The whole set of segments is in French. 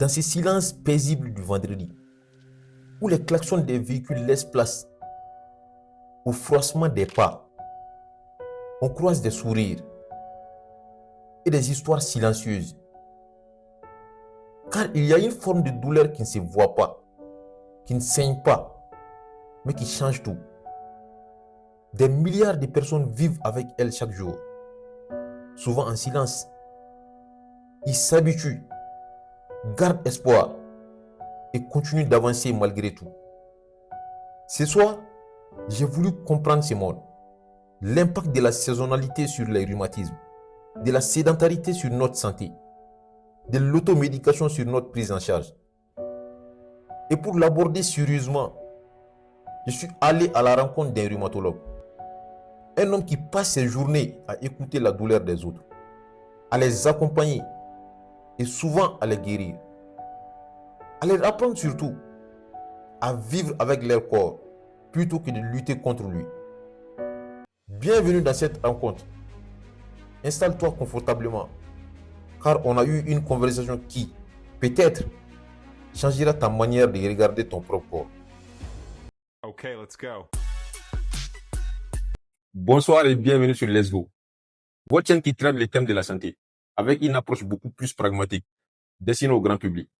Dans ces silences paisibles du vendredi, où les klaxons des véhicules laissent place au froissement des pas, on croise des sourires et des histoires silencieuses. Car il y a une forme de douleur qui ne se voit pas, qui ne saigne pas, mais qui change tout. Des milliards de personnes vivent avec elle chaque jour, souvent en silence. Ils s'habituent, gardent espoir et continuent d'avancer malgré tout. Ce soir, j'ai voulu comprendre ce monde, l'impact de la saisonnalité sur les rhumatismes, de la sédentarité sur notre santé, de l'automédication sur notre prise en charge. Et pour l'aborder sérieusement, je suis allé à la rencontre d'un rhumatologue, un homme qui passe ses journées à écouter la douleur des autres, à les accompagner et souvent à les guérir, à leur apprendre surtout à vivre avec leur corps plutôt que de lutter contre lui. Bienvenue dans cette rencontre. Installe-toi confortablement, car on a eu une conversation qui, peut-être, changera ta manière de regarder ton propre corps. Ok, let's go. Bonsoir et bienvenue sur Let's Go, votre chaîne qui traite les thèmes de la santé avec une approche beaucoup plus pragmatique, destinée au grand public,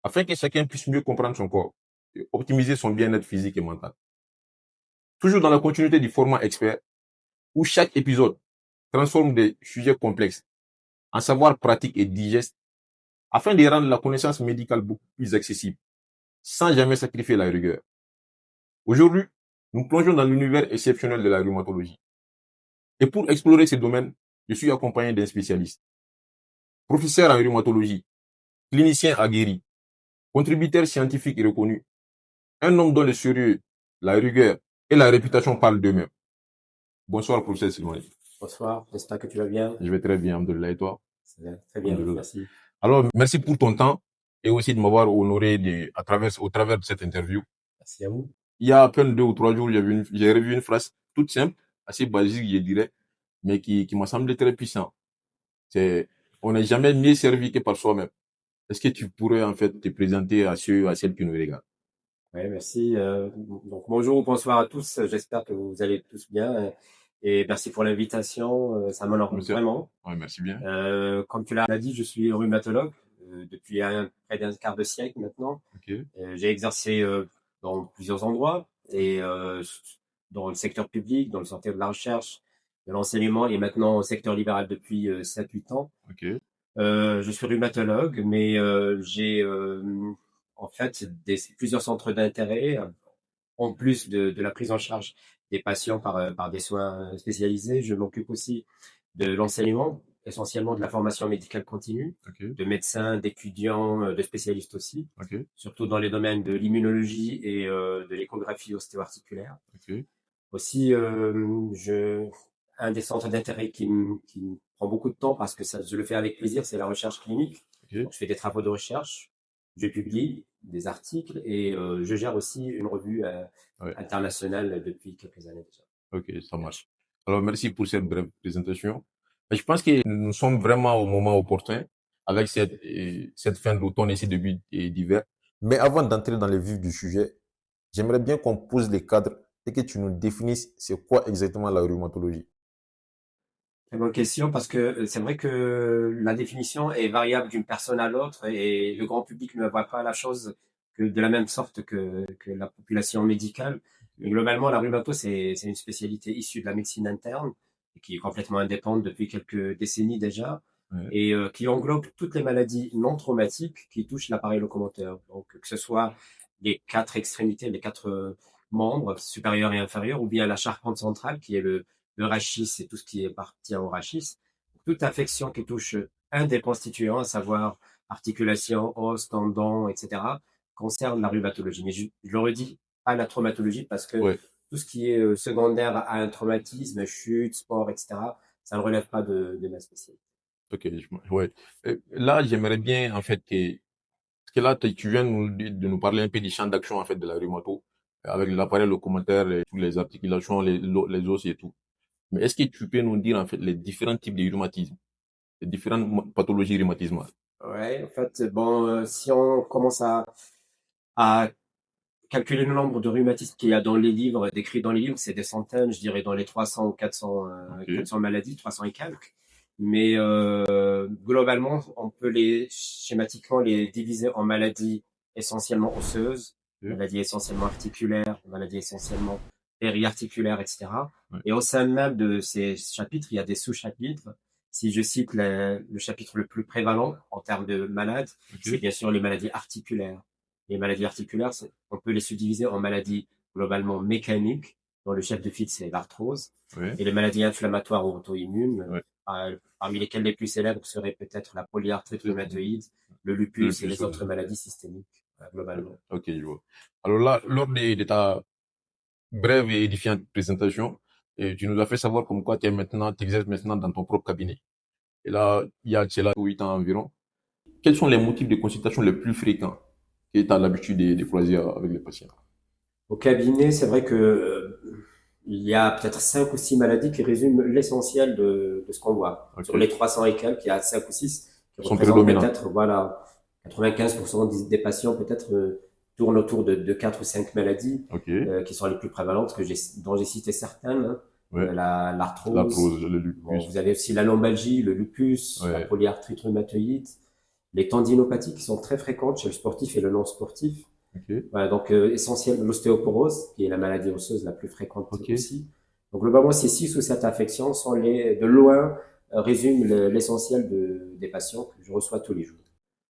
afin que chacun puisse mieux comprendre son corps et optimiser son bien-être physique et mental. Toujours dans la continuité du format expert, où chaque épisode transforme des sujets complexes en savoir pratique et digeste, afin de rendre la connaissance médicale beaucoup plus accessible, sans jamais sacrifier la rigueur. Aujourd'hui, nous plongeons dans l'univers exceptionnel de la rhumatologie. Et pour explorer ce domaine, je suis accompagné d'un spécialiste. Professeur en rhumatologie, clinicien aguerri, contributeur scientifique et reconnu, un homme dont le sérieux, la rigueur et la réputation parlent d'eux-mêmes. Bonsoir, professeur Silmani. Bonsoir, j'espère que tu vas bien. Je vais très bien, Alhamdoulilah, et toi? Très bien, Alhamdoulilah. merci. Alors, merci pour ton temps et aussi de m'avoir honoré au travers de cette interview. Merci à vous. Il y a à peine 2 ou 3 jours, j'ai revu une phrase toute simple, assez basique, je dirais, mais qui m'a semblé très puissant. C'est, on n'est jamais mieux servi que par soi-même. Est-ce que tu pourrais, en fait, te présenter à celles qui nous regardent? Oui, merci. Donc, bonjour ou bonsoir à tous. J'espère que vous allez tous bien. Et merci pour l'invitation. Ça m'honore Monsieur. vraiment. Ouais, merci bien. Comme tu l'as dit, je suis rhumatologue depuis près d'un quart de siècle maintenant. Ok. J'ai exercé dans plusieurs endroits et dans le secteur public, dans le secteur de la recherche, de l'enseignement et maintenant au secteur libéral depuis 7-8 ans. Ok. Je suis rhumatologue, mais j'ai en fait plusieurs centres d'intérêt, en plus de la prise en charge des patients par des soins spécialisés. Je m'occupe aussi de l'enseignement, essentiellement de la formation médicale continue, Ok. de médecins, d'étudiants, de spécialistes aussi, Ok. surtout dans les domaines de l'immunologie et de l'échographie ostéo-articulaire. Ok. Aussi, un des centres d'intérêt qui me prend beaucoup de temps parce que je le fais avec plaisir, c'est la recherche clinique. Ok. Donc, je fais des travaux de recherche, je publie des articles et je gère aussi une revue Ouais. internationale depuis quelques années déjà. Ok, ça marche. Alors, merci pour cette brève présentation. Et je pense que nous sommes vraiment au moment opportun avec cette fin d'automne et ces débuts d'hiver. Mais avant d'entrer dans le vif du sujet, j'aimerais bien qu'on pose les cadres et que tu nous définisses c'est quoi exactement la rhumatologie. Très bonne question parce que c'est vrai que la définition est variable d'une personne à l'autre et le grand public ne voit pas la chose que de la même sorte que la population médicale. Mais globalement, la rhumato, c'est une spécialité issue de la médecine interne et qui est complètement indépendante depuis quelques décennies déjà Ouais. et qui englobe toutes les maladies non traumatiques qui touchent l'appareil locomoteur. Donc, que ce soit les 4 extrémités, les 4 membres supérieurs et inférieurs ou bien la charpente centrale qui est le rachis, c'est tout ce qui appartient au rachis. Toute affection qui touche un des constituants, à savoir articulation, os, tendons, etc., concerne la rhumatologie. Mais je le redis, pas la traumatologie, parce que Ouais. tout ce qui est secondaire à un traumatisme, chute, sport, etc., ça ne relève pas de ma spécialité. Ok, ouais. Là, j'aimerais bien, en fait, parce que là, tu viens de nous parler un peu du champ d'action, en fait, de la rhumato, avec l'appareil locomoteur, et toutes les articulations, les os et tout. Mais est-ce que tu peux nous dire, en fait, les différents types de rhumatisme, les différentes pathologies rhumatismales? Ouais, en fait, bon, si on commence à calculer le nombre de rhumatismes qu'il y a dans les livres, décrits dans les livres, c'est des centaines, je dirais dans les 300 ou 400, Ok. 400 maladies, 300 et quelques. Mais globalement, on peut schématiquement les diviser en maladies essentiellement osseuses, Ok. maladies essentiellement articulaires, maladies essentiellement périarticulaires, etc. Ouais. Et au sein même de ces chapitres, il y a des sous-chapitres. Si je cite le chapitre le plus prévalent en termes de malades, c'est Ok. bien sûr les maladies articulaires. Les maladies articulaires, on peut les subdiviser en maladies globalement mécaniques, dont le chef de file, c'est l'arthrose, Ouais. et les maladies inflammatoires ou auto-immunes, Ouais. parmi lesquelles les plus célèbres seraient peut-être la polyarthrite rhumatoïde, le Le lupus et plus. les autres maladies systémiques, globalement. Ok, je vois. Alors là, lors de ta brève et édifiante présentation, tu nous as fait savoir comme quoi tu exerces maintenant dans ton propre cabinet. Et là, il y a cela 8 ans environ. Quels sont les motifs de consultation les plus fréquents que tu as l'habitude de croiser avec les patients? Au cabinet, c'est vrai que il y a peut-être 5 ou 6 maladies qui résument l'essentiel de ce qu'on voit. Ok. Sur les 300 et quelques, il y a 5 ou 6 qui Sont représentent prédominants. peut-être, voilà, 95% des patients peut-être tournent autour de 4 ou 5 maladies Ok. qui sont les plus prévalentes, dont j'ai cité certaines, hein. Ouais. L'arthrose, L'arthrose, le bon, lupus. vous avez aussi la lombalgie, le lupus, la Ouais. polyarthrite rhumatoïde, les tendinopathies qui sont très fréquentes chez le sportif et le non sportif. Ok. Voilà, donc essentiel, l'ostéoporose, qui est la maladie osseuse la plus fréquente Ok. aussi. Donc globalement, ces 6 ou 7 affections sont de loin, résument l'essentiel des patients que je reçois tous les jours.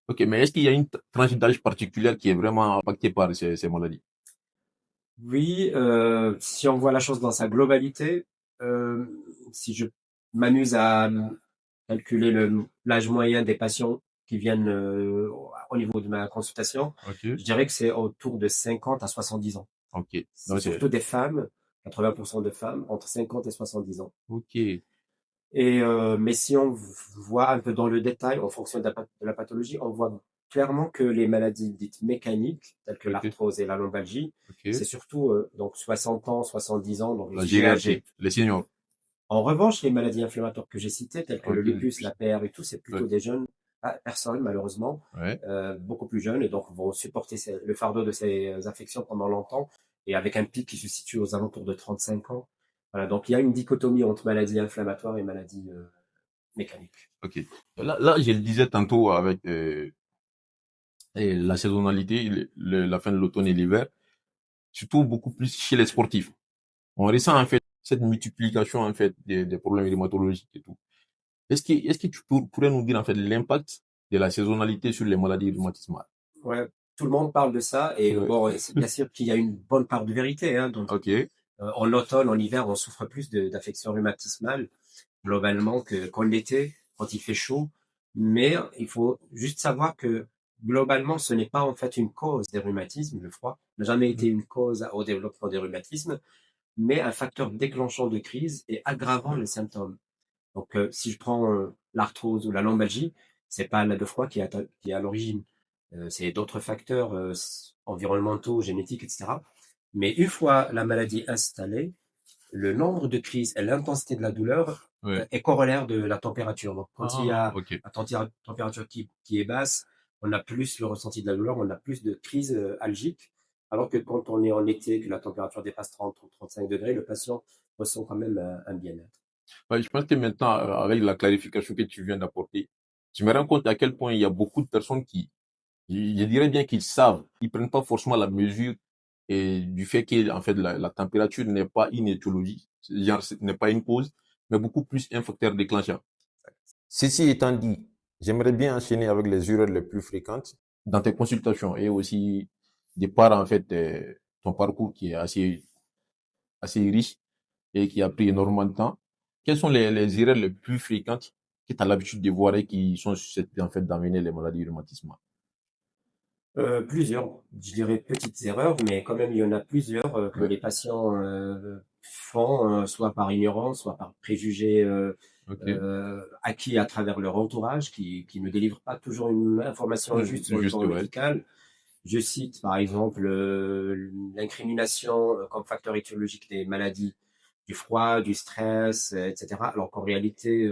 Ok, mais est-ce qu'il y a une tranche d'âge particulière qui est vraiment impactée par ces maladies? Oui, si on voit la chose dans sa globalité, euh, si je m'amuse à calculer l'âge moyen des patients qui viennent au niveau de ma consultation, Ok. je dirais que c'est autour de 50 à 70 ans. Ok. C'est Donc c'est, surtout des femmes, 80% de femmes, entre 50 et 70 ans. ok. Et mais si on voit un peu dans le détail, en fonction de la pathologie, on voit clairement que les maladies dites mécaniques, telles que Ok. l'arthrose et la lombalgie, c'est Ok. surtout donc 60 ans, 70 ans, donc les La sujets gériatrie, âgés. les seniors. En revanche, les maladies inflammatoires que j'ai citées, telles que le Ok. lupus, la PR et tout, c'est Ouais. plutôt des jeunes personnes, malheureusement, Ouais. beaucoup plus jeunes, et donc vont supporter le fardeau de ces affections pendant longtemps, et avec un pic qui se situe aux alentours de 35 ans. Voilà, donc il y a une dichotomie entre maladies inflammatoires et maladies mécaniques. Ok. Là, je le disais tantôt avec et la saisonnalité, la fin de l'automne et l'hiver, surtout beaucoup plus chez les sportifs. On ressent en fait cette multiplication en fait des problèmes rhumatologiques et tout. Est-ce que tu pourrais nous dire en fait l'impact de la saisonnalité sur les maladies rhumatismales? Ouais, tout le monde parle de ça, et Ouais. bon, c'est bien sûr qu'il y a une bonne part de vérité, hein, donc, Ok. en automne, en hiver, on souffre plus d'affections rhumatismales globalement qu'en été quand il fait chaud. Mais il faut juste savoir que globalement, ce n'est pas en fait une cause des rhumatismes, le froid n'a jamais été une cause au développement des rhumatismes, mais un facteur déclenchant de crise et aggravant les symptômes. Donc, si je prends l'arthrose ou la lombalgie, c'est pas le froid qui est à l'origine. C'est d'autres facteurs environnementaux, génétiques, etc. Mais une fois la maladie installée, le nombre de crises et l'intensité de la douleur Ouais. est corollaire de la température. Donc, quand il y Ah, a ok. la température qui est basse, on a plus le ressenti de la douleur, on a plus de crises algiques. Alors que quand on est en été, que la température dépasse 30 ou 35 degrés, le patient ressent quand même un bien-être. Ouais, je pense que maintenant, avec la clarification que tu viens d'apporter, je me rends compte à quel point il y a beaucoup de personnes qui, je dirais bien qu'ils savent, ils prennent pas forcément la mesure et du fait que en fait la température n'est pas une étiologie, genre ce n'est pas une cause, mais beaucoup plus un facteur déclencheur. Ceci étant dit, j'aimerais bien enchaîner avec les erreurs les plus fréquentes. Dans tes consultations et aussi de par en fait ton parcours qui est assez riche et qui a pris énormément de temps, quelles sont les erreurs les plus fréquentes que tu as l'habitude de voir et qui sont susceptibles en fait d'amener les maladies rhumatismales? Plusieurs, je dirais petites erreurs, mais quand même il y en a plusieurs que Ouais. les patients font, soit par ignorance, soit par préjugés Ok. acquis à travers leur entourage, qui ne délivrent pas toujours une information juste sur le Juste, plan ouais. médical. Je cite par exemple l'incrimination comme facteur étiologique des maladies du froid, du stress, etc. Alors qu'en réalité,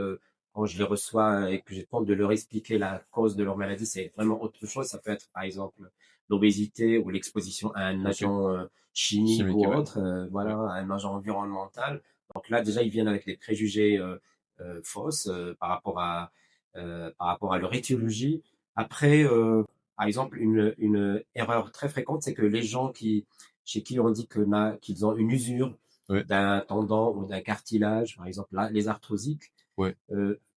quand je les reçois et que je tente de leur expliquer la cause de leur maladie, c'est vraiment autre chose. Ça peut être, par exemple, l'obésité ou l'exposition à un Ok. agent chimique Chimique, ou ouais. autre, Ouais. voilà, à un agent environnemental. Donc là, déjà, ils viennent avec des préjugés fausses par rapport à leur étiologie. Après, par exemple, une erreur très fréquente, c'est que les gens chez qui on dit qu'ils ont une usure Ouais. d'un tendon ou d'un cartilage, par exemple les arthrosiques, Ouais.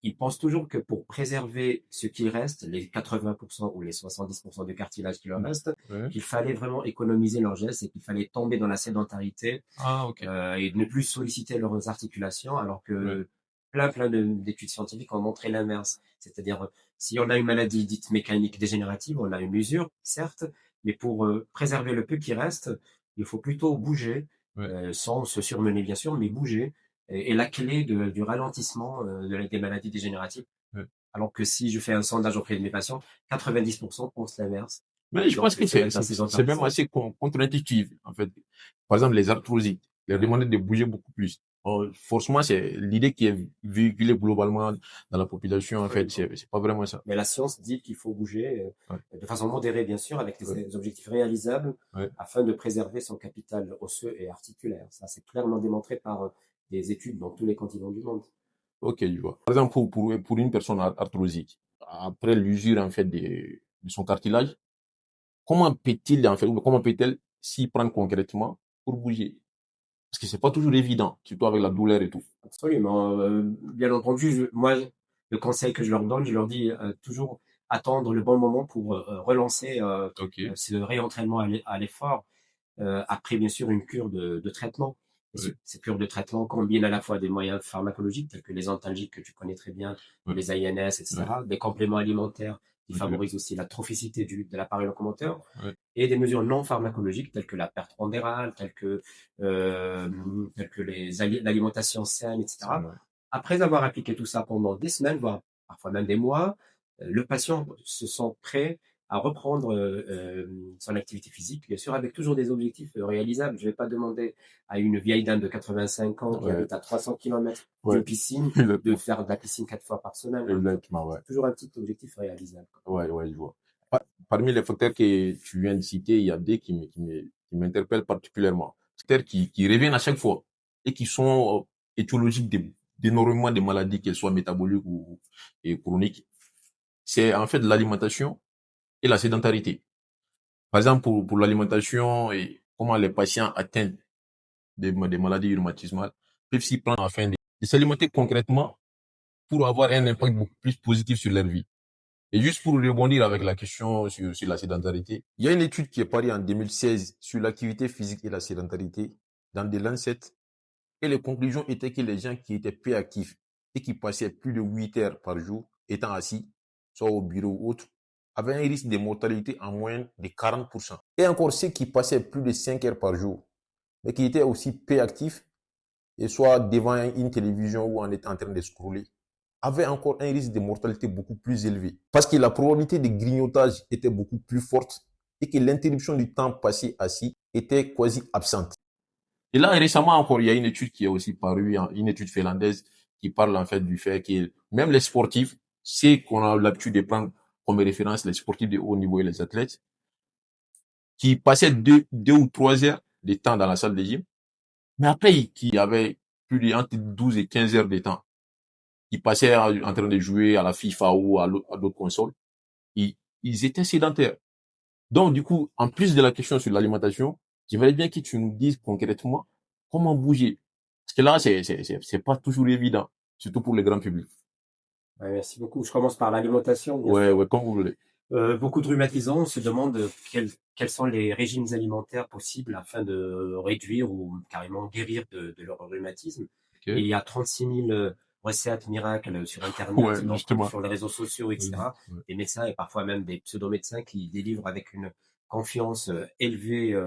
ils pensent toujours que pour préserver ce qui reste, les 80% ou les 70% de cartilage qui leur reste, Ouais. qu'il fallait vraiment économiser leurs gestes et qu'il fallait tomber dans la sédentarité Ah, ok. et ne plus solliciter leurs articulations, alors Ouais. que plein d'études scientifiques ont montré l'inverse. C'est-à-dire, si on a une maladie dite mécanique dégénérative, on a une usure, certes, mais pour préserver le peu qui reste, il faut plutôt bouger, Ouais. sans se surmener bien sûr, mais bouger. Et la clé du ralentissement des maladies dégénératives. Ouais. Alors que si je fais un sondage auprès de mes patients, 90% pensent l'inverse. Mais je pense Donc, que c'est c'est la c'est c'est même sédentarité. assez contre-intuitif, en fait. Par exemple, les arthrosiques, leur demander de bouger beaucoup plus. Forcément, c'est l'idée qui est véhiculée globalement dans la population, en fait. Absolument. C'est pas vraiment ça. Mais la science dit qu'il faut bouger Ouais. de façon modérée, bien sûr, avec Ouais. des objectifs réalisables Ouais. afin de préserver son capital osseux et articulaire. Ça, c'est clairement démontré par des études dans tous les continents du monde. Ok, je vois. Par exemple, pour une personne arthrosique, après l'usure, en fait, de son cartilage, comment peut-il, en fait, ou comment peut-elle s'y prendre concrètement pour bouger? Parce que c'est pas toujours évident, surtout avec la douleur et tout. Absolument. Bien entendu, moi, le conseil que je leur donne, je leur dis toujours attendre le bon moment pour relancer Ok. ce réentraînement à l'effort. Après, bien sûr, une cure de traitement. Et Ouais. ces cures de traitement combinent à la fois des moyens pharmacologiques, tels que les antalgiques que tu connais très bien, ou Ouais. les INS, Ouais. etc., des compléments alimentaires qui Ok. favorisent aussi la trophicité de l'appareil locomoteur, Ouais. et des mesures non pharmacologiques, telles que la perte pondérale, euh, l'alimentation saine, C'est etc. vrai. Après avoir appliqué tout ça pendant des semaines, voire parfois même des mois, le patient se sent prêt à reprendre son activité physique, bien sûr, avec toujours des objectifs réalisables. Je ne vais pas demander à une vieille dame de 85 ans qui Ouais. habite à 300 km Ouais. d'une piscine de Exactement. faire de la piscine 4 fois par semaine, par exemple. Exactement, ouais. C'est toujours un petit objectif réalisable. Ouais, ouais, je vois. Parmi les facteurs que tu viens de citer, il y a des qui m'interpellent particulièrement. Facteurs qui reviennent à chaque fois et qui sont étiologiques d'énormément de maladies, qu'elles soient métaboliques ou et chroniques. C'est en fait l'alimentation et la sédentarité. Par exemple, pour l'alimentation et comment les patients atteints des maladies rhumatismales peuvent s'y prendre afin de s'alimenter concrètement pour avoir un impact beaucoup plus positif sur leur vie. Et juste pour rebondir avec la question sur la sédentarité, il y a une étude qui est parue en 2016 sur l'activité physique et la sédentarité dans des Lancet, et les conclusions étaient que les gens qui étaient peu actifs et qui passaient plus de 8 heures par jour étant assis, soit au bureau ou autre, avaient un risque de mortalité en moyenne de 40%. Et encore ceux qui passaient plus de 5 heures par jour, mais qui étaient aussi peu actifs, et soit devant une télévision ou en étant en train de scroller, avait encore un risque de mortalité beaucoup plus élevé. Parce que la probabilité de grignotage était beaucoup plus forte et que l'interruption du temps passé assis était quasi absente. Et là, récemment encore, il y a une étude qui est aussi parue, une étude finlandaise, qui parle en fait du fait que même les sportifs, c'est qu'on a l'habitude de prendre comme référence les sportifs de haut niveau et les athlètes, qui passaient deux ou 3 heures de temps dans la salle de gym, mais après, qui avaient plus de entre 12 et 15 heures de temps, qui passaient en train de jouer à la FIFA ou à d'autres consoles, ils étaient sédentaires. Donc, du coup, en plus de la question sur l'alimentation, j'aimerais bien que tu nous dises concrètement comment bouger. Parce que là, c'est pas toujours évident, surtout pour le grand public. Ouais, merci beaucoup. Je commence par l'alimentation, bien Ouais, sûr. ouais, comme vous voulez. Beaucoup de rhumatisants se demandent quels sont les régimes alimentaires possibles afin de réduire ou carrément guérir de leur rhumatisme. Et il Ok. y a 36 000 recettes miracles sur Ouais, Internet, donc justement. sur les réseaux sociaux, Vas-y. etc. Ouais. Des médecins et parfois même des pseudo-médecins qui délivrent avec une confiance élevée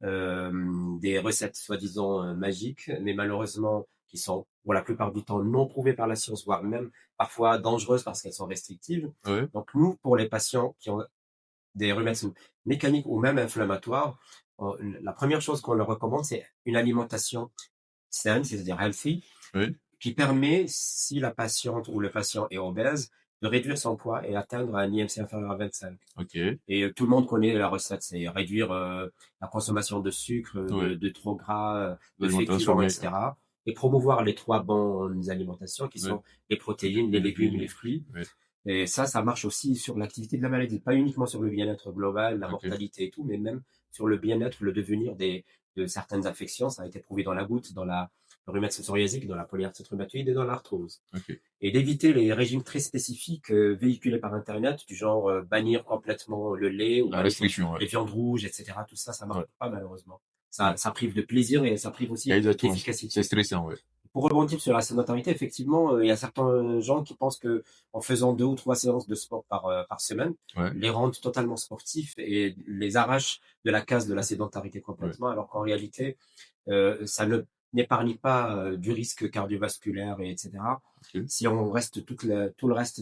des recettes soi-disant magiques, mais malheureusement qui sont pour la plupart du temps non prouvées par la science, voire même parfois dangereuses parce qu'elles sont restrictives. Ouais. Donc nous, pour les patients qui ont des rhumatismes mécaniques ou même inflammatoires, la première chose qu'on leur recommande, c'est une alimentation saine, c'est-à-dire healthy, Ouais. qui permet, si la patiente ou le patient est obèse, de réduire son poids et atteindre un IMC inférieur à 25. Ok. Et tout le monde connaît la recette, c'est réduire la consommation de sucre, Ouais. de trop gras, de D'aliments féculents, transformés. etc. Et promouvoir les 3 bonnes alimentations qui Ouais. sont les protéines, les légumes, les fruits. Ouais. Et ça marche aussi sur l'activité de la maladie, pas uniquement sur le bien-être global, la Ok. mortalité et tout, mais même sur le bien-être, le devenir de certaines affections. Ça a été prouvé dans la goutte, dans la rhumatisme psoriasique, dans la polyarthrite rhumatoïde et dans l'arthrose. Ok. Et d'éviter les régimes très spécifiques véhiculés par Internet, du genre bannir complètement le lait ou La les restriction, ouais. viandes rouges, etc. Tout ça, ça marche Ouais. pas malheureusement. Ouais. Ça prive de plaisir et ça prive aussi Exactement. d'efficacité. C'est stressant, ouais. Pour rebondir sur la sédentarité, effectivement, il y a certains gens qui pensent que en faisant 2 ou 3 séances de sport par semaine, Ouais. les rendent totalement sportifs et les arrachent de la case de la sédentarité complètement, alors qu'en réalité, ça ne n'épargne pas du risque cardiovasculaire et etc. Ok. Si on reste tout le reste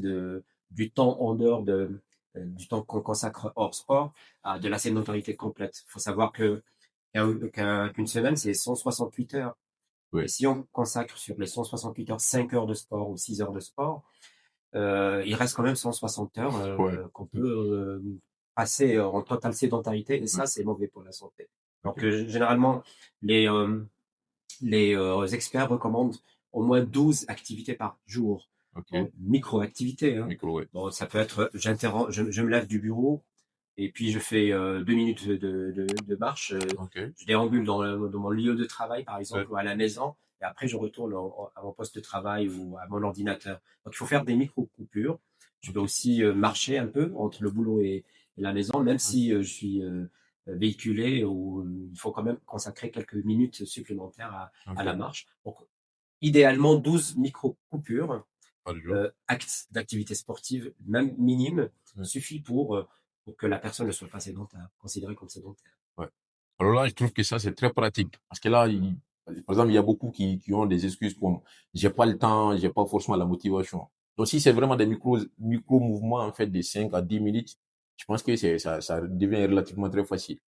du temps en dehors du temps qu'on consacre hors sport à de la sédentarité complète. Il faut savoir qu'une semaine, c'est 168 heures. Ouais. Et si on consacre sur les 168 heures 5 heures de sport ou 6 heures de sport, il reste quand même 160 heures Ouais. qu'on peut passer en totale sédentarité et ça, Ouais. c'est mauvais pour la santé. Ok. Donc, généralement, les experts recommandent au moins 12 activités par jour. Ok. Donc, micro-activités. Hein. Micro, ouais. Bon, ça peut être, je me lève du bureau et puis je fais 2 minutes de marche. Ok. Je déambule dans mon lieu de travail, par exemple, Ouais. ou à la maison. Et après, je retourne à mon poste de travail ou à mon ordinateur. Donc, il faut faire des micro-coupures. Je peux Ok. aussi marcher un peu entre le boulot et la maison, même si je suis véhiculé ou il faut quand même consacrer quelques minutes supplémentaires à Ok. la marche. Donc, idéalement 12 micro-coupures, Par jour. actes d'activité sportive, même minimes, Ouais. suffit pour que la personne ne soit pas sédentaire, considérée comme sédentaire. Ouais. Alors là, je trouve que ça, c'est très pratique. Parce que là, par exemple, il y a beaucoup qui ont des excuses comme j'ai pas le temps, j'ai pas forcément la motivation. Donc, si c'est vraiment des micro mouvements, en fait, de 5 à 10 minutes, je pense que ça devient relativement très facile.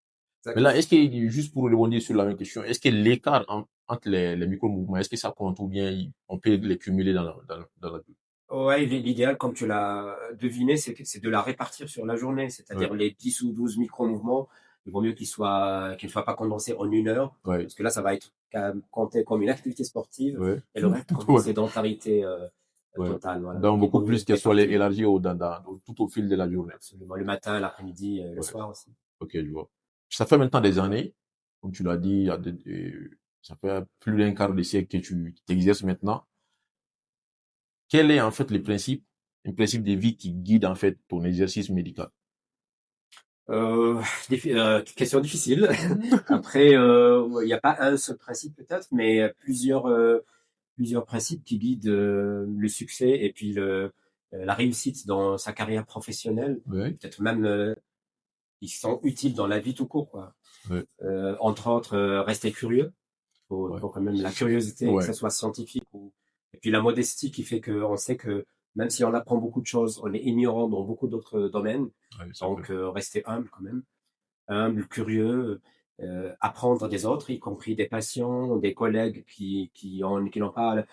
Mais là, est-ce que, juste pour rebondir sur la même question, est-ce que l'écart entre les micro-mouvements, est-ce que ça compte ou bien on peut les cumuler dans la vie? Ouais, l'idéal, comme tu l'as deviné, c'est de la répartir sur la journée, c'est-à-dire Ouais. les 10 ou 12 micro-mouvements, il vaut mieux qu'ils ne soient pas condensés en 1 heure, Ouais. parce que là, ça va être compté comme une activité sportive, Ouais. et le reste comme une Ouais. sédentarité Ouais. totale. Voilà. Donc, Donc, il beaucoup vaut mieux plus qu'elle soit répartir. élargie tout au fil de la journée. Absolument. Le matin, l'après-midi, le Ouais. soir aussi. Ok, je vois. Ça fait maintenant des années, comme tu l'as dit, ça fait plus d'un quart de siècle que tu exerces maintenant. Quel est en fait un principe de vie qui guide en fait ton exercice médical? Question difficile. Après, il n'y a pas un seul principe peut-être, mais plusieurs principes qui guident le succès et puis la réussite dans sa carrière professionnelle, Ouais, peut-être même qui sont utiles dans la vie tout court, quoi. ouais, Entre autres, rester curieux. ouais, Faut quand même la curiosité, que ouais, ça soit scientifique et puis la modestie qui fait qu'on sait que même si on apprend beaucoup de choses, on est ignorant dans beaucoup d'autres domaines. ouais, c'est vrai. Donc, rester humble quand même, humble, curieux, apprendre des autres, y compris des patients, des collègues qui n'ont pas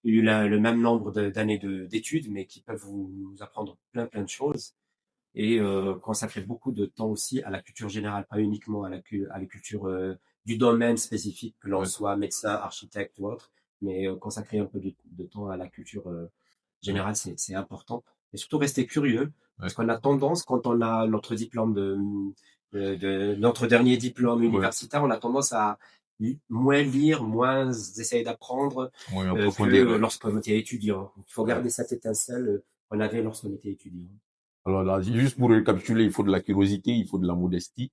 eu le même nombre d'années d'études, mais qui peuvent vous apprendre plein de choses et consacrer beaucoup de temps aussi à la culture générale, pas uniquement à la culture du domaine spécifique, que l'on Ouais, soit médecin, architecte ou autre, mais consacrer un peu de temps à la culture ouais, générale, c'est important. Et surtout rester curieux, ouais, parce qu'on a tendance, quand on a notre diplôme notre dernier diplôme ouais, universitaire, on a tendance à moins lire, moins essayer d'apprendre ouais, que approfondir, ouais. lorsqu'on était étudiant. Il faut Ouais. garder cette étincelle qu'on avait lorsqu'on était étudiant. Alors là, juste pour récapituler, il faut de la curiosité, il faut de la modestie,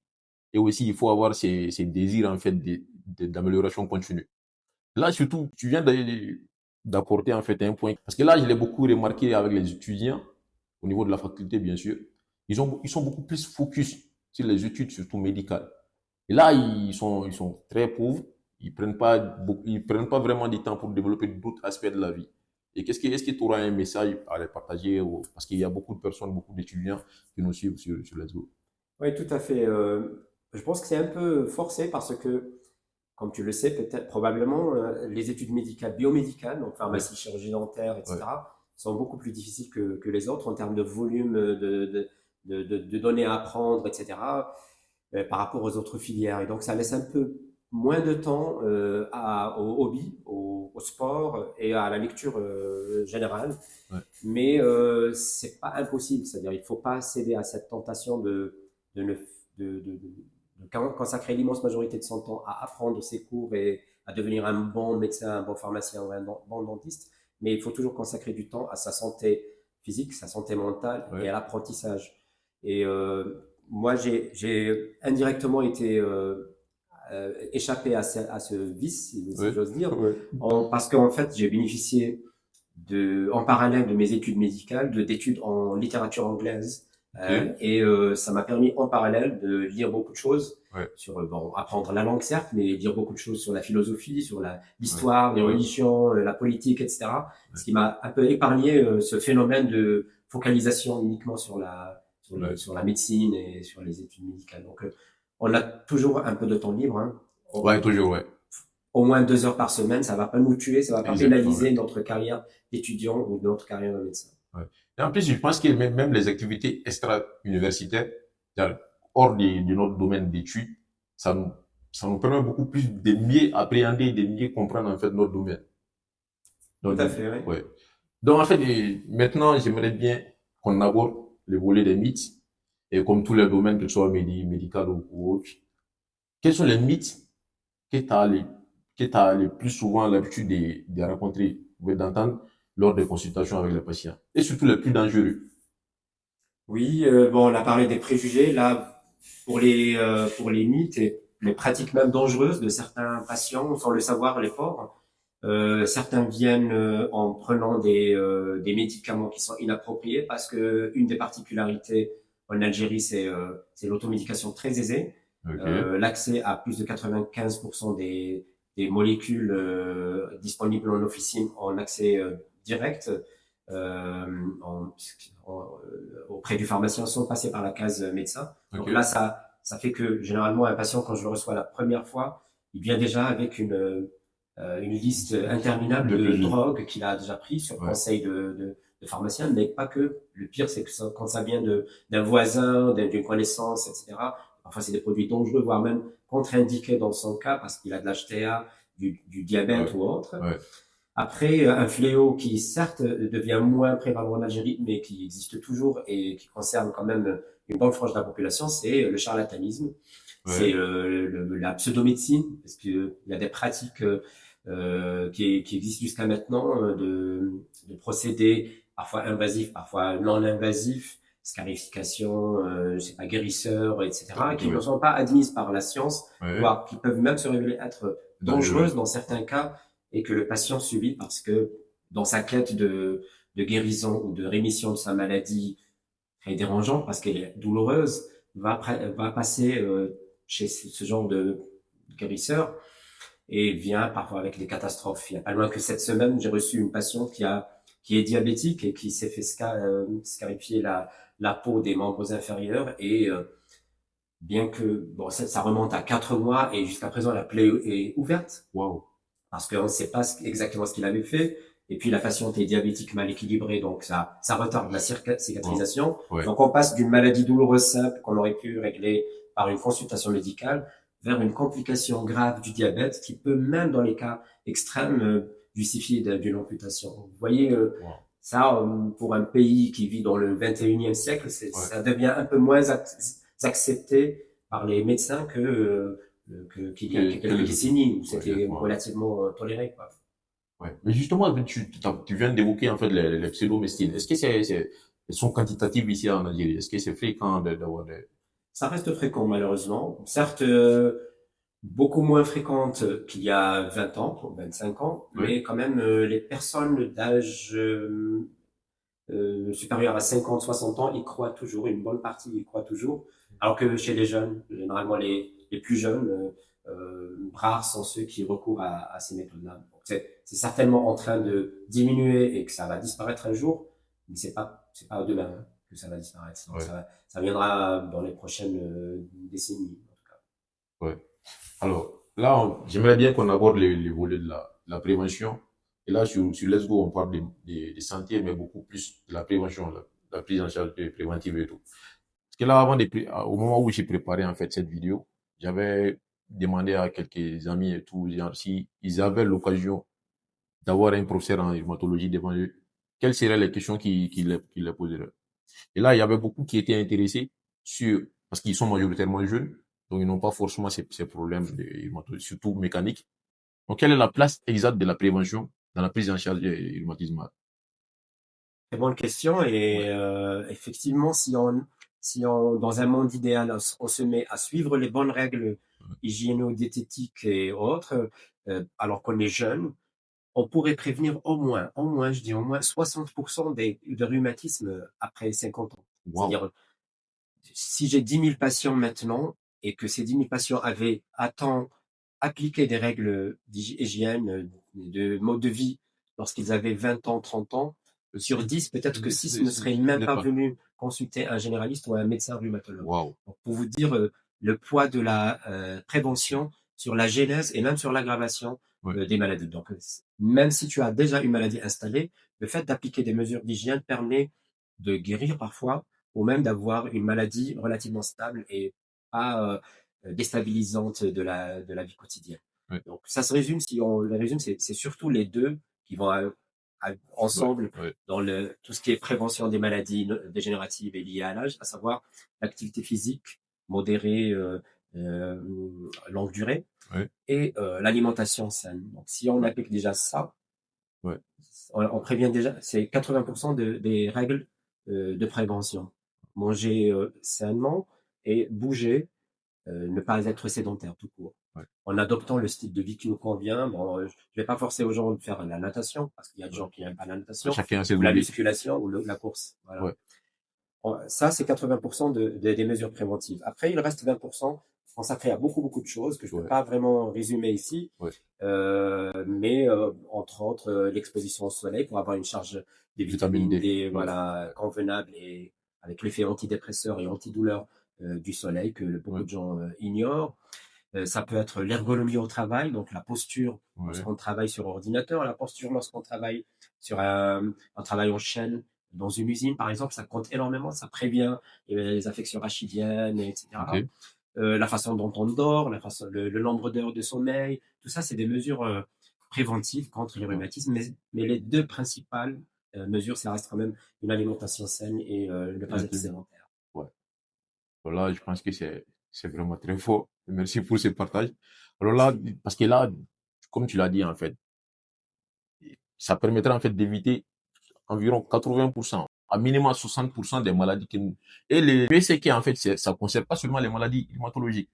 et aussi il faut avoir ces désirs en fait d'amélioration continue. Là, surtout, tu viens d'apporter en fait un point, parce que là, je l'ai beaucoup remarqué avec les étudiants, au niveau de la faculté, bien sûr. Ils sont beaucoup plus focus sur les études, surtout médicales. Et là, ils sont très pauvres. Ils prennent pas vraiment du temps pour développer d'autres aspects de la vie. Et est-ce que tu auras un message à les partager parce qu'il y a beaucoup de personnes, beaucoup d'étudiants qui nous suivent sur les réseaux. Oui, tout à fait. Je pense que c'est un peu forcé parce que comme tu le sais, peut-être probablement, les études médicales, biomédicales, donc pharmacie, chirurgie dentaire, Ouais. etc., sont beaucoup plus difficiles que les autres en termes de volume de données à apprendre, etc., par rapport aux autres filières. Et donc, ça laisse un peu moins de temps au hobby, au sport et à la lecture générale. Ouais. Mais c'est pas impossible. C'est-à-dire, il faut pas céder à cette tentation de, ne, de consacrer l'immense majorité de son temps à apprendre ses cours et à devenir un bon médecin, un bon pharmacien ou un bon dentiste. Mais il faut toujours consacrer du temps à sa santé physique, sa santé mentale Ouais. et à l'apprentissage. Et moi, j'ai indirectement été échappé à ce vice, si Ouais. j'ose dire, Ouais. parce qu'en fait, j'ai bénéficié en parallèle de mes études médicales, d'études en littérature anglaise. Ok. Et ça m'a permis en parallèle de lire beaucoup de choses Ouais. sur, bon, apprendre la langue certes, mais lire beaucoup de choses sur la philosophie, sur Ouais. l'histoire, les Ouais. religions, la politique, etc. Ouais. Ce qui m'a un peu épargné ce phénomène de focalisation uniquement Ouais. sur la médecine et sur les études médicales. Donc, on a toujours un peu de temps libre, hein. Ouais, toujours, ouais. Au moins 2 heures par semaine, ça va pas nous tuer, ça va pas Exactement, pénaliser ouais. notre carrière d'étudiant ou notre carrière de médecin. Ouais. Et en plus, je pense que même les activités extra-universitaires, c'est-à-dire hors de notre domaine d'études, ça nous, ça nous permet beaucoup plus de mieux appréhender, de mieux comprendre en fait notre domaine. Tout Donc, à fait, oui. ouais. Donc, en fait, maintenant, j'aimerais bien qu'on aborde le volet des mythes. Et comme tous les domaines, que ce soit médical ou autre, quels sont les mythes que tu as le plus souvent l'habitude de rencontrer ou d'entendre lors des consultations avec les patients? Et surtout les plus dangereux. Oui, bon, on a parlé des préjugés. Là, pour les mythes et les pratiques même dangereuses de certains patients, sans le savoir, les pauvres, certains viennent en prenant des médicaments qui sont inappropriés parce que une des particularités en Algérie, c'est l'automédication très aisée. Ok. L'accès à plus de 95% des molécules disponibles en officine en accès direct euh, en, auprès du pharmacien sans passer par la case médecin. Donc là, Ok. ça fait que généralement, un patient, quand je le reçois la première fois, il vient déjà avec une liste interminable De de préjugés. drogues qu'il a déjà pris sur Ouais. conseil de pharmacien, mais pas que. Le pire, c'est que quand ça vient d'un voisin, d'une connaissance, etc., parfois c'est des produits dangereux, voire même contre-indiqués dans son cas, parce qu'il a de l'HTA, du diabète Ouais. ou autre. Ouais. Après, un fléau qui, certes, devient moins prévalent en Algérie, mais qui existe toujours et qui concerne quand même une bonne frange de la population, c'est le charlatanisme. C'est Ouais. la pseudomédecine, parce qu'il y a des pratiques qui existent jusqu'à maintenant de procédés parfois invasifs, parfois non invasifs, scarification, je sais pas, guérisseurs, etc., qui ne Ouais. sont pas admises par la science, Ouais. voire qui peuvent même se révéler être dangereuses Dangereux. dans certains cas et que le patient subit parce que dans sa quête de guérison ou de rémission de sa maladie très dérangeante parce qu'elle est douloureuse, va passer chez ce genre de guérisseur et vient parfois avec des catastrophes. Il n'y a pas loin que cette semaine, j'ai reçu une patiente qui est diabétique et qui s'est fait scarifier la peau des membres inférieurs et bien que bon ça remonte à 4 mois et jusqu'à présent la plaie est ouverte Waouh. parce qu'on ne sait pas exactement ce qu'il avait fait. Et puis la patiente est diabétique mal équilibrée, donc ça retarde la Waouh. cicatrisation. Ouais. Donc on passe d'une maladie douloureuse simple qu'on aurait pu régler par une consultation médicale vers une complication grave du diabète qui peut même dans les cas extrêmes justifier d'une amputation. Vous voyez, Waouh. ça pour un pays qui vit dans le 21e siècle, Ouais. ça devient un peu moins accepté par les médecins qu'il y a quelques décennies où c'était Exactement. relativement toléré, quoi. Ouais. Mais justement, tu viens d'évoquer en fait les pseudo-médecines. Est-ce que elles sont quantitatives ici en Algérie? Est-ce que c'est fréquent d'avoir des... Ça reste fréquent, malheureusement. Certes, beaucoup moins fréquente qu'il y a 20 ans, ou 25 ans, Oui. mais quand même, les personnes d'âge supérieur à 50, 60 ans, y croient toujours, une bonne partie y croient toujours, alors que chez les jeunes, généralement les plus jeunes, rares sont ceux qui recourent à ces méthodes-là. Donc, c'est certainement en train de diminuer et que ça va disparaître un jour, mais c'est pas demain hein, que ça va disparaître. Donc, Ouais. ça viendra dans les prochaines décennies, en tout cas. Ouais. Alors, Là, j'aimerais bien qu'on aborde les volets de la prévention. Et là, sur Let's Go, on parle de santé, mais beaucoup plus de la prévention, la prise en charge préventive et tout. Parce que là, au moment où j'ai préparé en fait cette vidéo, j'avais demandé à quelques amis et tout, genre, si ils avaient l'occasion d'avoir un professeur en rhumatologie devant eux, quelles seraient les questions qu'ils les poseraient. Et là, il y avait beaucoup qui étaient intéressés parce qu'ils sont majoritairement jeunes, donc ils n'ont pas forcément ces problèmes de rhumatologie, surtout mécaniques. Donc, quelle est la place exacte de la prévention dans la prise en charge du rhumatisme? Très bonne question. Et Ouais. effectivement, si on, dans un monde idéal, on se met à suivre les bonnes règles hygiéno-diététiques et autres, alors qu'on est jeune, on pourrait prévenir je dis au moins 60% de rhumatisme après 50 ans. Wow. C'est-à-dire, si j'ai 10 000 patients maintenant et que ces 10 000 patients avaient à temps appliqué des règles d'hygiène, de mode de vie lorsqu'ils avaient 20 ans, 30 ans, sur 10, peut-être que 6 ne seraient même pas venus consulter un généraliste ou un médecin rhumatologue. Wow. Donc, pour vous dire le poids de la prévention sur la genèse et même sur l'aggravation Ouais. des maladies. Donc, même si tu as déjà une maladie installée, le fait d'appliquer des mesures d'hygiène permet de guérir parfois ou même d'avoir une maladie relativement stable et pas déstabilisante de la vie quotidienne. Ouais. Donc, ça se résume, si on le résume, c'est surtout les deux qui vont ensemble Ouais. dans tout ce qui est prévention des maladies dégénératives et liées à l'âge, à savoir l'activité physique modérée, longue durée, Ouais. et l'alimentation saine. Donc, si on Ouais. applique déjà ça, Ouais. on prévient déjà, c'est 80% des règles de prévention. Manger sainement et bouger, ne pas être sédentaire tout court. Ouais. En adoptant le style de vie qui nous convient, bon, je vais pas forcer aux gens de faire la natation, parce qu'il y a des Ouais. gens qui n'aiment pas la natation, Chacun a ses ou la hobbies. musculation, ou la course. Voilà. Ouais. Ça, c'est 80% des mesures préventives. Après, il reste 20% consacré à beaucoup, beaucoup de choses que je ne peux Ouais. pas vraiment résumer ici. Ouais. Mais entre autres, l'exposition au soleil pour avoir une charge de Vitamine vitamine D. D, Ouais. voilà, convenable et avec l'effet antidépresseur et antidouleur du soleil que beaucoup Ouais. de gens ignorent. Ça peut être l'ergonomie au travail, donc la posture Ouais. lorsqu'on travaille sur ordinateur, la posture lorsqu'on travaille sur un travail en chaîne dans une usine, par exemple, ça compte énormément, ça prévient les affections rachidiennes, etc. Ok. La façon dont on dort, le nombre d'heures de sommeil, tout ça, c'est des mesures préventives contre les Ouais. rhumatismes. Mais les deux principales mesures, ça reste quand même une alimentation saine et ne pas être sédentaire. Ouais. Alors là, je pense que c'est vraiment très fort. Merci pour ce partage. Alors là, parce que là, comme tu l'as dit, en fait, ça permettra en fait d'éviter environ 80%, à minimum 60% des maladies que nous. Et le pire, c'est qu'en fait, ça concerne pas seulement les maladies rhumatologiques.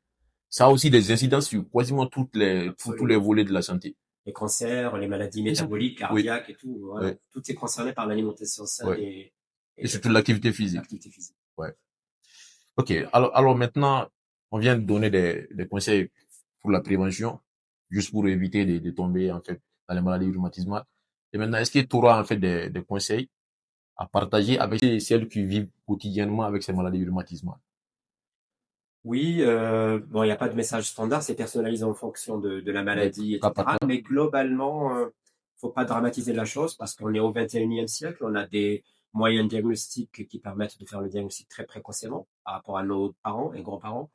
Ça a aussi des incidences sur quasiment tous les Absolument. volets de la santé. Les cancers, les maladies Et ça, métaboliques, oui, cardiaques et tout, voilà. oui, Tout est concerné par l'alimentation saine oui. Et et surtout l'activité physique. l'activité physique. Ouais. Ok. Alors maintenant, on vient de donner des conseils pour la prévention, juste pour éviter de tomber, en fait, dans les maladies rhumatismales. Et maintenant, est-ce que tu auras, en fait, des conseils à partager avec celles qui vivent quotidiennement avec ces maladies rhumatismales? Oui, bon, il n'y a pas de message standard, c'est personnalisé en fonction de la Ouais, maladie, cas par etc. cas. Mais globalement, faut pas dramatiser la chose parce qu'on est au 21e siècle, on a des moyens diagnostiques qui permettent de faire le diagnostic très précocement par rapport à nos parents et grands-parents.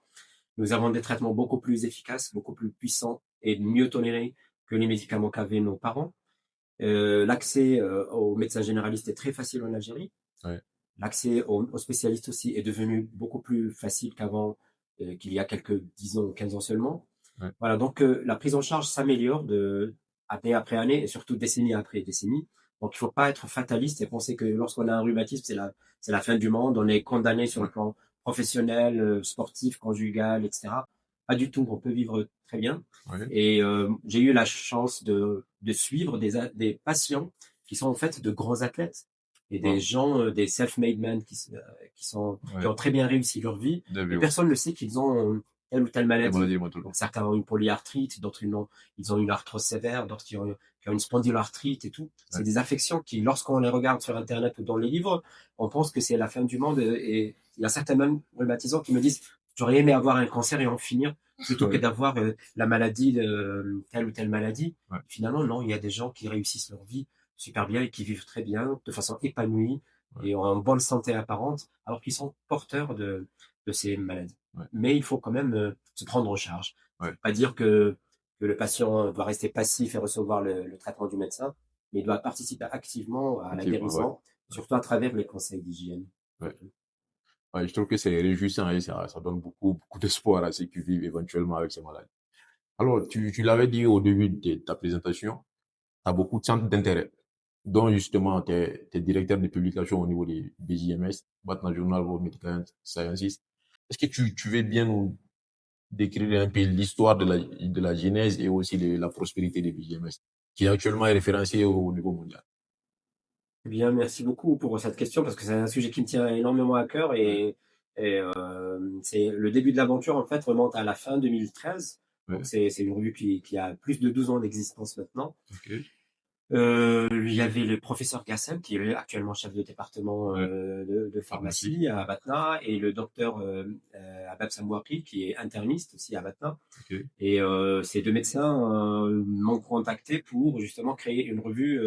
Nous avons des traitements beaucoup plus efficaces, beaucoup plus puissants et mieux tolérés que les médicaments qu'avaient nos parents. L'accès aux médecins généralistes est très facile en Algérie. Ouais. L'accès aux spécialistes aussi est devenu beaucoup plus facile qu'avant, qu'il y a quelques 10 ans ou 15 ans seulement. Ouais. Voilà, donc la prise en charge s'améliore année après année et surtout décennie après décennie. Donc il ne faut pas être fataliste et penser que lorsqu'on a un rhumatisme, c'est la fin du monde, on est condamné sur le plan professionnel, sportif, conjugal, etc. Pas du tout, on peut vivre très bien. Ouais. Et j'ai eu la chance de suivre des patients qui sont en fait de grands athlètes et des Wow. gens, des self-made men qui Ouais. ont très bien réussi leur vie. Des Et vieux. personne ne sait qu'ils ont telle ou telle Les maladie. maladies rhumatologiques. Donc certains ont une polyarthrite, d'autres ils ont une arthrose sévère, d'autres qui ont une spondylarthrite et tout. C'est Ouais. des affections qui, lorsqu'on les regarde sur Internet ou dans les livres, on pense que c'est la fin du monde. Et il y a certains même rhumatisants qui me disent, j'aurais aimé avoir un cancer et en finir plutôt que Ouais. d'avoir la maladie, telle ou telle maladie. Ouais. Finalement, non, il y a des gens qui réussissent leur vie super bien et qui vivent très bien, de façon épanouie Ouais. et en bonne santé apparente, alors qu'ils sont porteurs de ces maladies. Ouais. Mais il faut quand même se prendre en charge. Ça Ouais. ne veut pas dire que le patient doit rester passif et recevoir le traitement du médecin, mais il doit participer activement à la Effectivement, ouais. guérison, surtout à travers les conseils d'hygiène. Ouais. Ouais, je trouve que c'est réjouissant et ça donne beaucoup d'espoir à ceux qui vivent éventuellement avec ces maladies. Alors, tu l'avais dit au début de ta présentation, tu as beaucoup de centres d'intérêt, dont justement tu es directeur de publication au niveau des BJMS, Batna Journal of Medical Sciences. Est-ce que tu veux bien nous décrire un peu l'histoire de la genèse et aussi de la prospérité des BJMS, qui est actuellement référencée au niveau mondial? Eh bien, merci beaucoup pour cette question parce que c'est un sujet qui me tient énormément à cœur Ouais, c'est le début de l'aventure en fait remonte à la fin 2013. Donc ouais, c'est une revue qui a plus de 12 ans d'existence maintenant. ok, Il y avait le professeur Gassem qui est actuellement chef de département ouais, de pharmacie, pharmacie à Batna et le docteur Abab Samouaki qui est interniste aussi à Batna. ok, Et ces deux médecins m'ont contacté pour justement créer une revue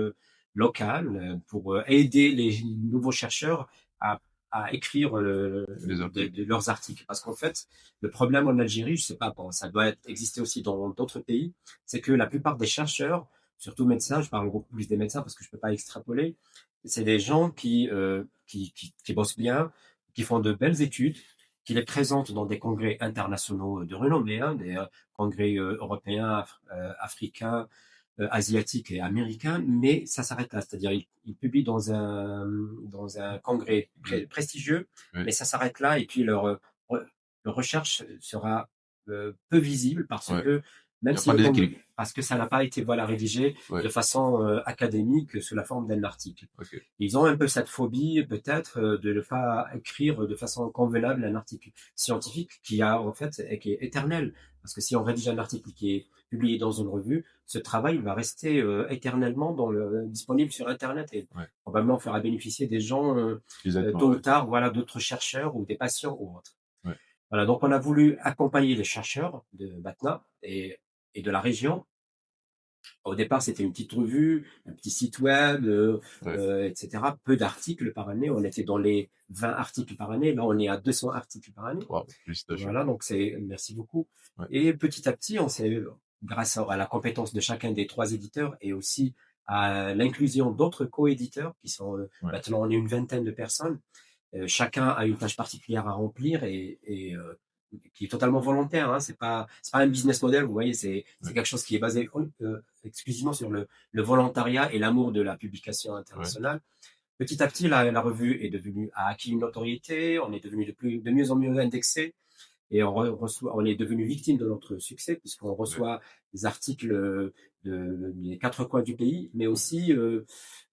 locale pour aider les nouveaux chercheurs à, à écrire des articles, de leurs articles. Parce qu'en fait, le problème en Algérie, je sais pas, bon, ça doit exister aussi dans d'autres pays, c'est que la plupart des chercheurs, surtout médecins, je parle beaucoup plus des médecins parce que je peux pas extrapoler, c'est des gens qui bossent bien, qui font de belles études, qui les présentent dans des congrès internationaux de renommée, hein, des congrès européens, africains, asiatiques et américains, mais ça s'arrête là. C'est-à-dire, ils publient dans un congrès ouais, prestigieux, ouais. mais ça s'arrête là, et puis leur recherche sera peu visible parce Ouais. que, Il même n'y a si pas d'écrit. parce que ça n'a pas été voilà, rédigé Ouais, de façon académique sous la forme d'un article. ok, Ils ont un peu cette phobie, peut-être, de ne pas écrire de façon convenable un article scientifique en fait, qui est éternel. Parce que si on rédige un article qui est publié dans une revue, ce travail va rester éternellement disponible sur Internet et ouais, probablement fera bénéficier des gens exactement, tôt ou ouais, tard, voilà, d'autres chercheurs ou des patients ou autres. ouais, Voilà, donc on a voulu accompagner les chercheurs de Batna et de la région. Au départ, c'était une petite revue, un petit site web, ouais. etc. Peu d'articles par année. On était dans les 20 articles par année. Là, on est à 200 articles par année. Wow, félicitations. Voilà, donc merci beaucoup. Ouais, Et petit à petit, grâce à la compétence de chacun des trois éditeurs et aussi à l'inclusion d'autres co-éditeurs qui sont, ouais, maintenant, on est une vingtaine de personnes. Chacun a une tâche particulière à remplir qui est totalement volontaire. Hein. C'est pas un business model. Vous voyez, c'est ouais, quelque chose qui est basé exclusivement sur le volontariat et l'amour de la publication ouais, internationale. Petit à petit, la revue a acquis une notoriété. On est devenu de mieux en mieux indexé et on est devenu victime de notre succès puisqu'on ouais, reçoit des articles des quatre coins du pays, mais ouais, aussi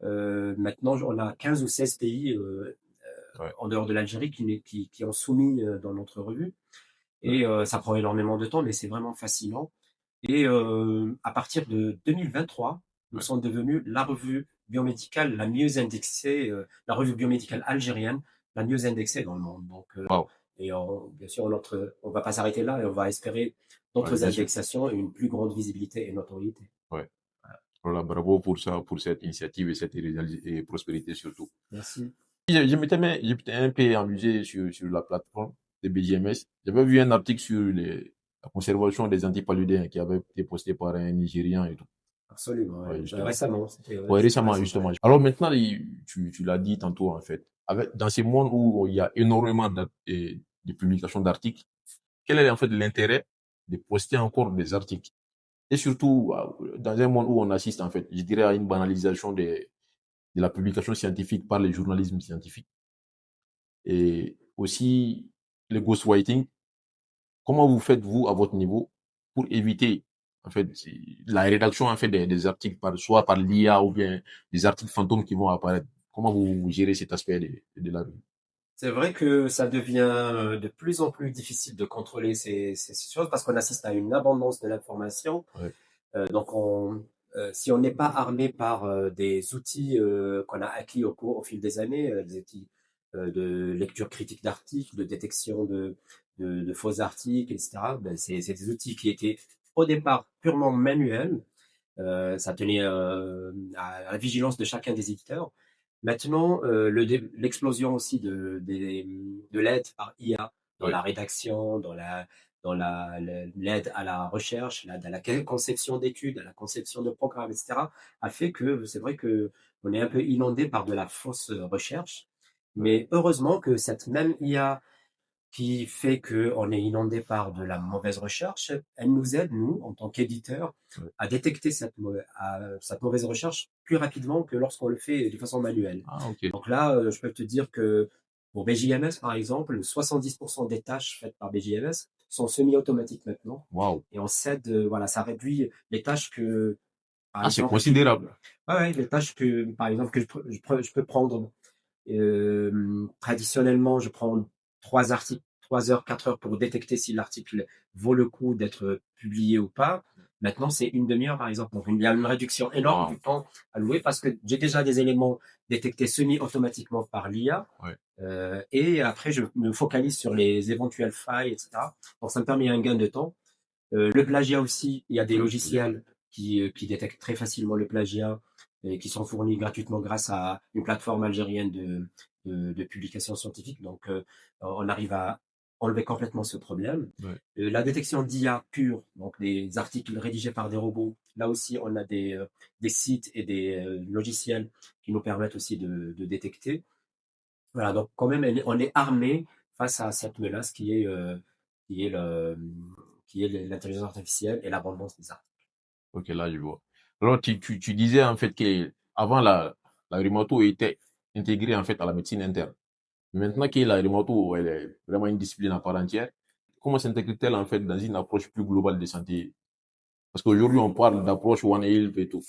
maintenant on a 15 ou 16 pays ouais, en dehors de l'Algérie qui ont soumis dans notre revue. ouais, Et ça prend énormément de temps, mais c'est vraiment fascinant. Et à partir de 2023, nous ouais. sommes devenus la revue biomédicale la mieux indexée, la revue biomédicale algérienne la mieux indexée dans le monde. Donc, Wow, bien sûr, on va pas s'arrêter là et on va espérer ouais, d'autres bien sûr. indexations et une plus grande visibilité et notoriété. Ouais. Voilà, bravo pour ça, pour cette initiative et cette et prospérité surtout. Merci. Je m'étais un peu amusé sur la plateforme de BGMS. J'avais vu un article sur la conservation des antipaludéens qui avait été posté par un Nigérian et tout. Absolument. Ouais. Ouais, justement. Récemment, c'était Ouais, c'était récemment, récent. justement. Alors maintenant, tu l'as dit tantôt, en fait. Dans ces mondes où il y a énormément de publications d'articles, quel est en fait l'intérêt de poster encore des articles? Et surtout, dans un monde où on assiste, en fait, je dirais, à une banalisation de la publication scientifique par le journalisme scientifique. Et aussi, le ghostwriting. Comment vous faites, vous, à votre niveau, pour éviter, en fait, la rédaction, en fait, des articles, soit par l'IA ou bien des articles fantômes qui vont apparaître? Comment vous gérez cet aspect de la revue? C'est vrai que ça devient de plus en plus difficile de contrôler ces choses parce qu'on assiste à une abondance de l'information. Ouais, Donc, si on n'est pas armé par des outils qu'on a acquis au fil des années, des outils de lecture critique d'articles, de détection de faux articles, etc. Ben, c'est des outils qui étaient au départ purement manuels. Ça tenait à la vigilance de chacun des éditeurs. Maintenant, l'explosion aussi de l'aide par IA dans Oui. la rédaction, l'aide à la recherche, l'aide à la conception d'études, à la conception de programmes, etc., a fait que c'est vrai que on est un peu inondé par de la fausse recherche. Mais heureusement que cette même IA qui fait qu'on est inondé par de la mauvaise recherche, elle nous aide, nous, en tant qu'éditeurs, Ouais. à détecter cette mauvaise recherche plus rapidement que lorsqu'on le fait de façon manuelle. Ah, ok. Donc là, je peux te dire que pour BJMS, par exemple, 70% des tâches faites par BJMS sont semi-automatiques maintenant. Waouh. Et on s'aide, voilà, ça réduit les tâches que, par Ah, c'est exemple, considérable. ouais, les tâches que, par exemple, que je peux prendre traditionnellement, je prends 3 heures, 4 heures pour détecter si l'article vaut le coup d'être publié ou pas. Maintenant, c'est une demi-heure, par exemple. Donc, il y a une réduction énorme Wow. du temps alloué parce que j'ai déjà des éléments détectés semi-automatiquement par l'IA. Ouais. Et après, je me focalise sur les éventuelles failles, etc. Donc, ça me permet un gain de temps. Le plagiat aussi, il y a des logiciels qui détectent très facilement le plagiat et qui sont fournis gratuitement grâce à une plateforme algérienne de publication scientifique. Donc, on arrive à enlever complètement ce problème. Ouais. La détection d'IA pure, donc des articles rédigés par des robots, là aussi, on a des sites et des logiciels qui nous permettent aussi de détecter. Voilà, donc quand même, on est armé face à cette menace qui est le, qui est l'intelligence artificielle et l'abondance des articles. Ok, là, je vois. Alors, tu disais en fait que avant la rhumato était intégrée en fait à la médecine interne. Maintenant que la rhumato, elle est vraiment une discipline à part entière, comment s'intègre-t-elle en fait dans une approche plus globale de santé? Parce qu'aujourd'hui, on parle d'approche One Health et tout.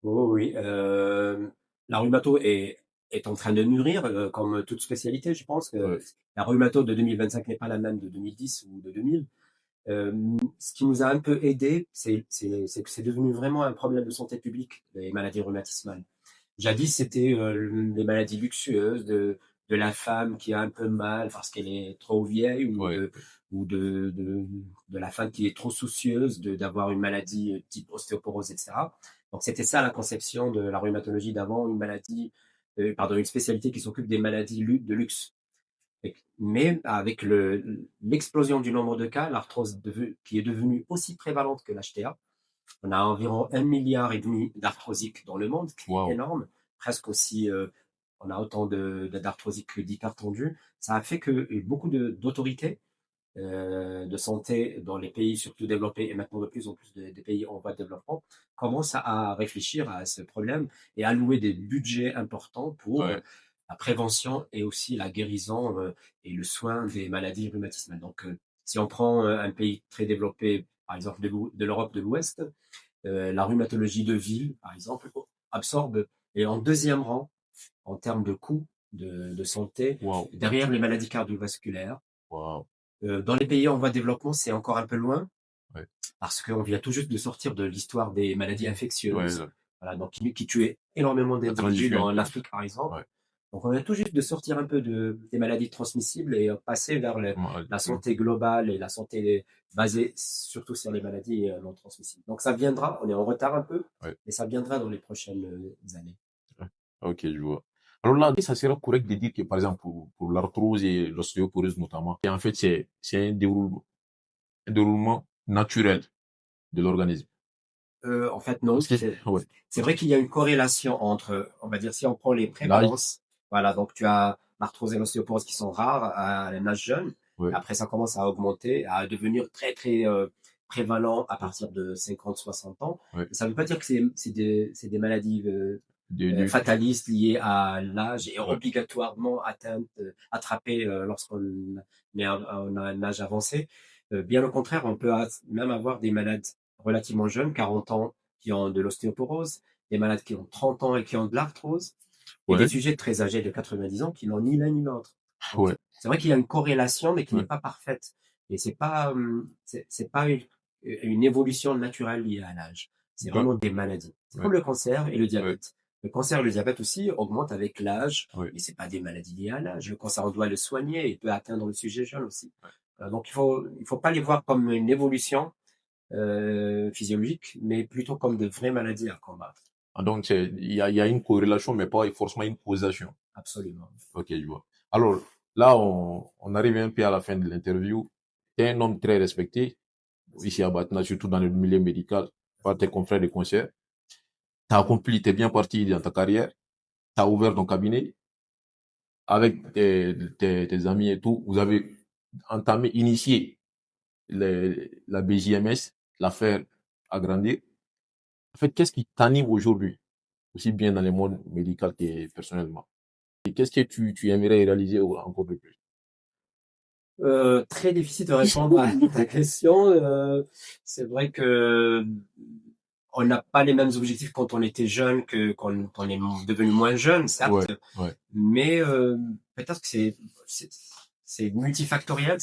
Oh, oui, la rhumato est en train de mûrir, comme toute spécialité, je pense que Ouais. la rhumato de 2025 n'est pas la même de 2010 ou de 2000. Ce qui nous a un peu aidé, c'est que c'est devenu vraiment un problème de santé publique, les maladies rhumatismales. Jadis, c'était des maladies luxueuses de la femme qui a un peu mal parce qu'elle est trop vieille Ouais. ou de la femme qui est trop soucieuse d'avoir une maladie type ostéoporose, etc. Donc, c'était ça la conception de la rhumatologie d'avant, une spécialité qui s'occupe des maladies de luxe. Mais avec l'explosion du nombre de cas, l'arthrose qui est devenue aussi prévalente que l'HTA, on a environ 1,5 milliard d'arthrosiques dans le monde, ce qui est Waouh. énorme, presque aussi, on a autant d'arthrosiques que d'hypertendus. Ça a fait que beaucoup d'autorités de santé dans les pays surtout développés et maintenant de plus en plus des pays en voie de développement commencent à réfléchir à ce problème et à allouer des budgets importants pour Ouais. la prévention et aussi la guérison et le soin des maladies rhumatismales. Donc, si on prend un pays très développé, par exemple de l'Europe de l'Ouest, la rhumatologie de ville, par exemple, absorbe et en deuxième rang en termes de coûts de santé, Waouh. derrière les maladies cardiovasculaires. Waouh. Dans les pays en voie de développement, c'est encore un peu loin Ouais. parce qu'on vient tout juste de sortir de l'histoire des maladies Ouais, infectieuses, ouais. voilà, donc qui tuaient énormément La d'individus transition. dans l'Afrique, par exemple. Ouais. Donc, on vient tout juste de sortir un peu des maladies transmissibles et passer vers la santé globale et la santé basée surtout sur les maladies non transmissibles. Donc, ça viendra, on est en retard un peu, Ouais. mais ça viendra dans les prochaines années. Ok, je vois. Alors là, ça serait correct de dire que, par exemple, pour l'arthrose et l'ostéoporose notamment, et en fait, c'est un déroulement naturel de l'organisme. En fait, non. Parce que, ouais, C'est vrai qu'il y a une corrélation entre, on va dire, si on prend les l'âge, prévalences, voilà, donc tu as l'arthrose et l'ostéoporose qui sont rares à l'âge jeune. ouais, Après, ça commence à augmenter, à devenir très, très prévalent à partir de 50, 60 ans. ouais, Mais ça ne veut pas dire que c'est des maladies de, fatalistes liées à l'âge et ouais, obligatoirement attrapées lorsqu'on on a un âge avancé. Bien au contraire, on peut même avoir des malades relativement jeunes, 40 ans, qui ont de l'ostéoporose, des malades qui ont 30 ans et qui ont de l'arthrose, et des ouais, sujets très âgés de 90 ans qui n'ont ni l'un ni l'autre. Donc, ouais, c'est vrai qu'il y a une corrélation, mais qui n'est ouais, pas parfaite. Et c'est pas une évolution naturelle liée à l'âge. C'est bah, vraiment des maladies. C'est ouais, comme le cancer et le ouais, diabète. Le cancer et le diabète aussi augmentent avec l'âge, Oui. mais c'est pas des maladies liées à l'âge. Le cancer, on doit le soigner, il peut atteindre le sujet jeune aussi. Donc il faut pas les voir comme une évolution physiologique, mais plutôt comme de vraies maladies à combattre. Ah, donc, il y a une corrélation, mais pas forcément une causation. Absolument. Ok, je vois. Alors, là, on arrive un peu à la fin de l'interview. Tu es un homme très respecté ici à Batna, surtout dans le milieu médical, par tes confrères de concert. Tu as accompli, tu es bien parti dans ta carrière. Tu as ouvert ton cabinet avec tes amis et tout. Vous avez initié la BJMS, la faire agrandir. En fait, qu'est-ce qui t'anime aujourd'hui, aussi bien dans le monde médical que personnellement? Et qu'est-ce que tu aimerais réaliser encore de plus? Très difficile de répondre à ta question. C'est vrai que on n'a pas les mêmes objectifs quand on était jeune que quand on est devenu moins jeune, certes. Ouais, ouais. Mais peut-être que c'est multifactoriel.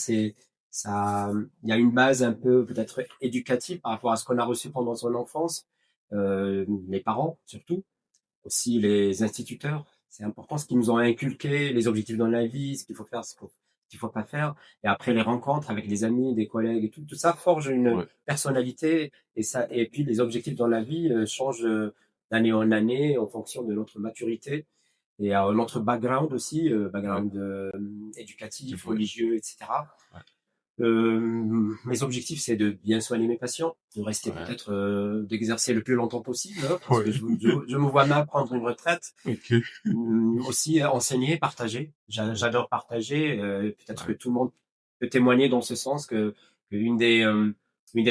Ça, il y a une base un peu peut-être éducative par rapport à ce qu'on a reçu pendant son enfance, les parents surtout, aussi les instituteurs. C'est important ce qu'ils nous ont inculqué, les objectifs dans la vie, ce qu'il faut faire, ce qu'il faut pas faire. Et après les rencontres avec les amis, des collègues et tout ça forge une Ouais. personnalité. Et puis les objectifs dans la vie changent d'année en année en fonction de notre maturité et notre background aussi, background éducatif, Ouais. religieux, etc. Ouais. Mes objectifs, c'est de bien soigner mes patients, de rester Ouais. peut-être, d'exercer le plus longtemps possible, hein, parce Ouais. que je me vois mal prendre une retraite. Ok. Aussi enseigner, partager. J'adore partager. Peut-être que Ouais. tout le monde peut témoigner dans ce sens que une des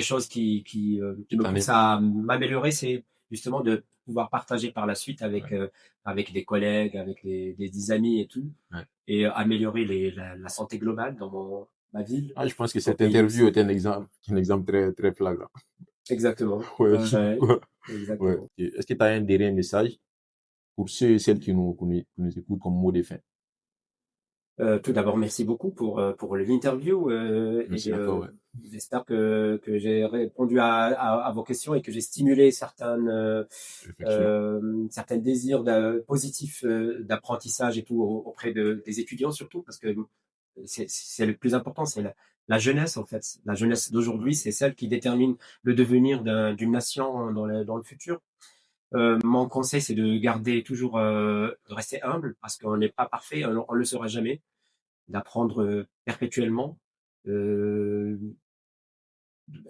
choses qui me T'en es- pousse à m'améliorer, c'est justement de pouvoir partager par la suite avec Ouais. avec des collègues, avec des amis et tout, Ouais. et améliorer la santé globale dans ma ville, Ah, je pense que mon cette pays interview aussi. est un exemple très, très flagrant. Exactement. Ouais. Ouais, Ouais. exactement. Et est-ce que tu as un dernier message pour ceux et celles qui nous écoutent comme mot de fin? Tout d'abord, merci beaucoup pour l'interview Merci à toi, ouais. j'espère que j'ai répondu à vos questions et que j'ai stimulé Réflexion. certains désirs positifs d'apprentissage et tout auprès des étudiants surtout parce que c'est le plus important, c'est la jeunesse en fait. La jeunesse d'aujourd'hui, c'est celle qui détermine le devenir d'une nation dans le futur. Mon conseil, c'est de garder toujours, de rester humble parce qu'on n'est pas parfait, on le sera jamais, d'apprendre perpétuellement. Euh,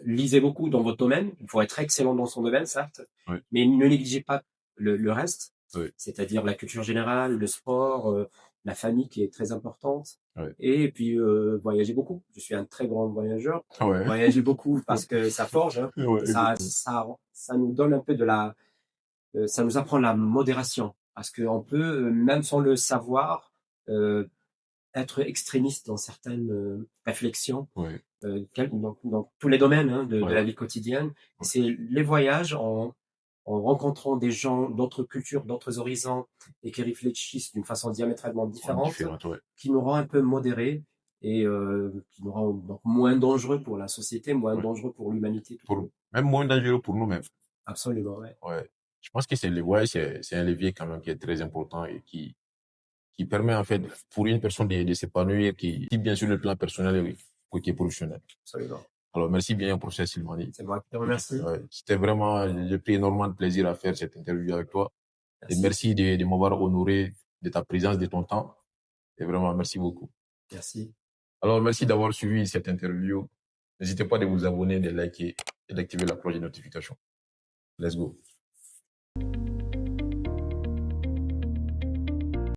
Lisez beaucoup dans votre domaine. Il faut être excellent dans son domaine, certes, Ouais. mais ne négligez pas le reste, Ouais. c'est-à-dire la culture générale, le sport, la famille qui est très importante. Ouais. Et puis voyagez beaucoup. Je suis un très grand voyageur. Ouais. Voyagez beaucoup parce que ça forge. Hein. Ouais, Ça nous donne un peu ça nous apprend la modération parce qu'on peut même sans le savoir être extrémiste dans certaines réflexions ouais. dans tous les domaines hein, de Ouais. la vie quotidienne. Ouais. C'est les voyages en rencontrant des gens d'autres cultures, d'autres horizons et qui réfléchissent d'une façon diamétralement différente, Ouais. qui nous rend un peu modérés et qui nous rend donc moins dangereux pour la société, moins Ouais. dangereux pour l'humanité. Même moins dangereux pour nous-mêmes. Absolument, ouais. Ouais. Je pense que c'est un levier quand même qui est très important et qui permet en fait pour une personne de s'épanouir, qui bien sur le plan personnel et qui est professionnel. Absolument. Alors merci bien, professeur Sylvani. C'est moi qui te remercie. Ouais. C'était vraiment, j'ai pris énormément de plaisir à faire cette interview avec toi. Merci. Et merci de m'avoir honoré de ta présence, de ton temps. Et vraiment, merci beaucoup. Merci. Alors, merci d'avoir suivi cette interview. N'hésitez pas de vous abonner, de liker et d'activer la cloche de notification. Let's go.